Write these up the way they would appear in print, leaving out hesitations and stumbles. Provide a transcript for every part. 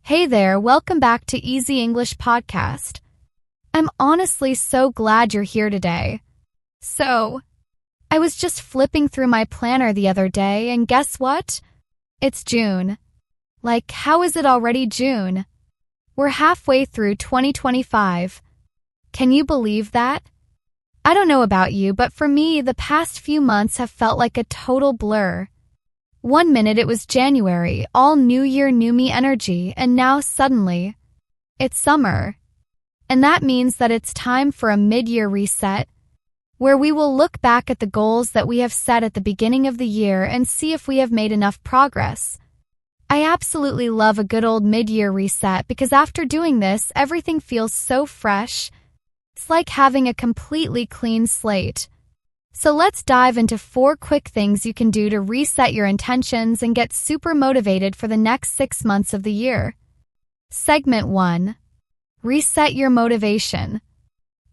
Hey there, welcome back to Easy English Podcast. I'm honestly so glad you're here today. So, I was just flipping through my planner the other day, and guess what? It's June. Like, how is it already June? We're halfway through 2025. Can you believe that? I don't know about you, but for me, the past few months have felt like a total blur. One minute it was January, all new year, new me energy, and now suddenly, it's summer. And that means that it's time for a mid-year reset, where we will look back at the goals that we have set at the beginning of the year and see if we have made enough progress. I absolutely love a good old mid-year reset because after doing this, everything feels so fresh. It's like having a completely clean slate. So let's dive into 4 quick things you can do to reset your intentions and get super motivated for the next 6 months of the year. Segment 1. Reset your motivation.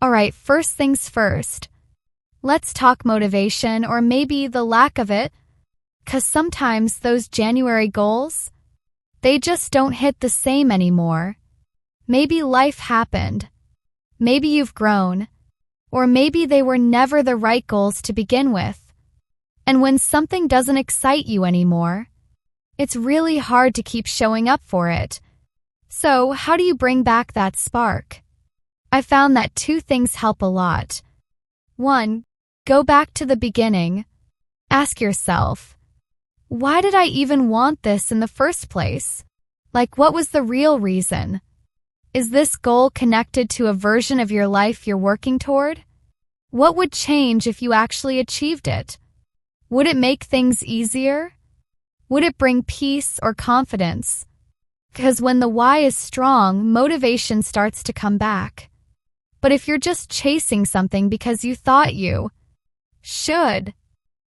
Alright, first things first. Let's talk motivation, or maybe the lack of it, 'cause sometimes those January goals, they just don't hit the same anymore. Maybe life happened. Maybe you've grown. Or maybe they were never the right goals to begin with. And when something doesn't excite you anymore, it's really hard to keep showing up for it. So, how do you bring back that spark? I found that 2 things help a lot. 1. Go back to the beginning. Ask yourself, why did I even want this in the first place? Like, what was the real reason? Is this goal connected to a version of your life you're working toward? What would change if you actually achieved it? Would it make things easier? Would it bring peace or confidence? Because when the why is strong, motivation starts to come back. But if you're just chasing something because you thought you should,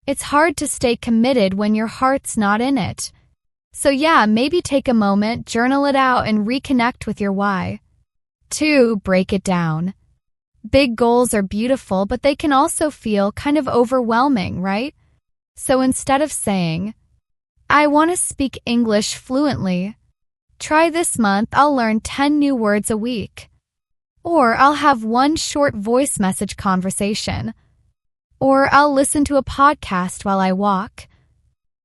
it's hard to stay committed when your heart's not in it. So yeah, maybe take a moment, journal it out, and reconnect with your why. 2. Break it down. Big goals are beautiful, but they can also feel kind of overwhelming, right? So instead of saying, I want to speak English fluently, try this month I'll learn 10 new words a week. Or I'll have 1 short voice message conversation. Or I'll listen to a podcast while I walk.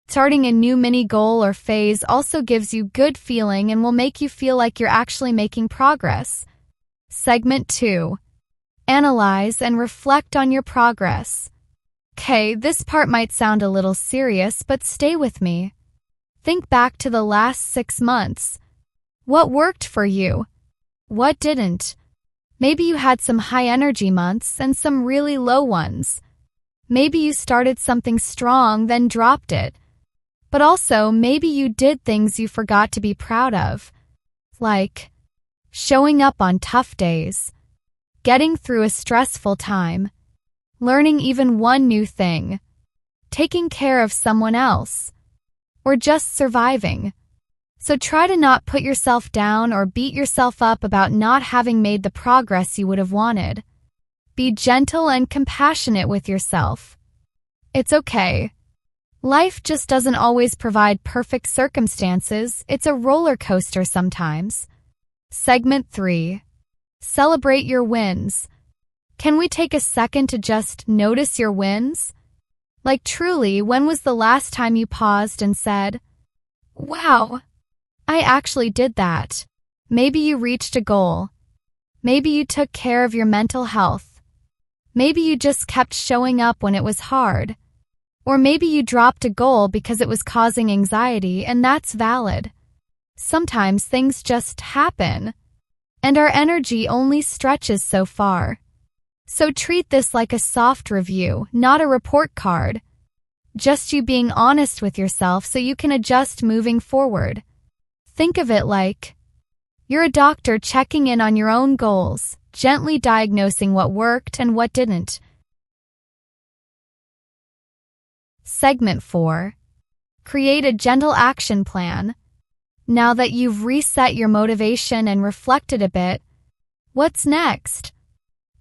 Starting a new mini goal or phase also gives you good feeling and will make you feel like you're actually making progress. Segment 2. Analyze and reflect on your progress. Okay, this part might sound a little serious, but stay with me. Think back to the last 6 months. What worked for you? What didn't? Maybe you had some high energy months and some really low ones. Maybe you started something strong, then dropped it. But also, maybe you did things you forgot to be proud of, like showing up on tough days, getting through a stressful time, learning even 1 new thing, taking care of someone else, or just surviving. So try to not put yourself down or beat yourself up about not having made the progress you would have wanted. Be gentle and compassionate with yourself. It's okay. Life just doesn't always provide perfect circumstances. It's a roller coaster sometimes. Segment 3. Celebrate your wins. Can we take a second to just notice your wins? Like truly, when was the last time you paused and said, wow, I actually did that. Maybe you reached a goal. Maybe you took care of your mental health. Maybe you just kept showing up when it was hard. Or maybe you dropped a goal because it was causing anxiety, and that's valid. Sometimes things just happen, and our energy only stretches so far. So treat this like a soft review, not a report card. Just you being honest with yourself so you can adjust moving forward. Think of it like you're a doctor checking in on your own goals, gently diagnosing what worked and what didn't. Segment 4. Create a gentle action plan. Now that you've reset your motivation and reflected a bit, what's next?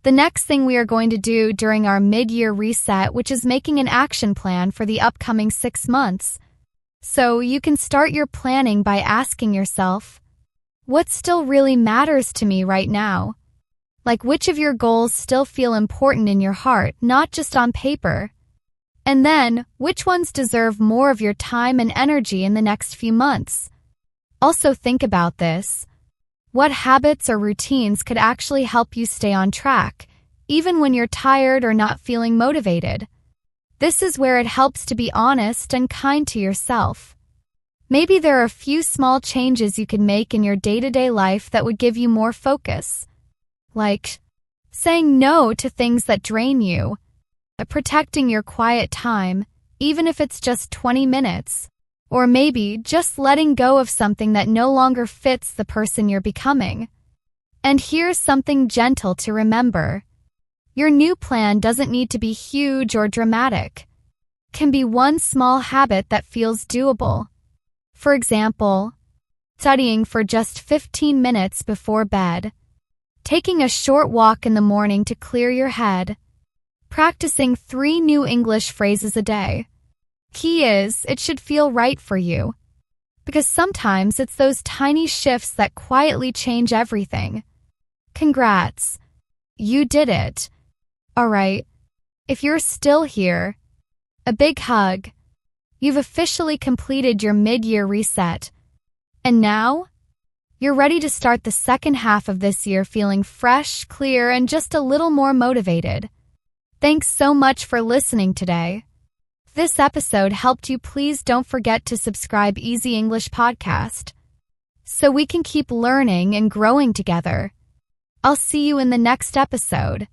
The next thing we are going to do during our mid-year reset, which is making an action plan for the upcoming 6 months. So you can start your planning by asking yourself, what still really matters to me right now? Like, which of your goals still feel important in your heart, not just on paper? And then, which ones deserve more of your time and energy in the next few months? Also think about this. What habits or routines could actually help you stay on track, even when you're tired or not feeling motivated? This is where it helps to be honest and kind to yourself. Maybe there are a few small changes you could make in your day-to-day life that would give you more focus. Like saying no to things that drain you, protecting your quiet time, even if it's just 20 minutes, or maybe just letting go of something that no longer fits the person you're becoming. And here's something gentle to remember. Your new plan doesn't need to be huge or dramatic. It can be one small habit that feels doable. For example, studying for just 15 minutes before bed, taking a short walk in the morning to clear your head, practicing 3 new English phrases a day. Key is, it should feel right for you. Because sometimes it's those tiny shifts that quietly change everything. Congrats. You did it. Alright, if you're still here, a big hug. You've officially completed your mid-year reset. And now, you're ready to start the second half of this year feeling fresh, clear, and just a little more motivated. Thanks so much for listening today. If this episode helped you, please don't forget to subscribe Easy English Podcast so we can keep learning and growing together. I'll see you in the next episode.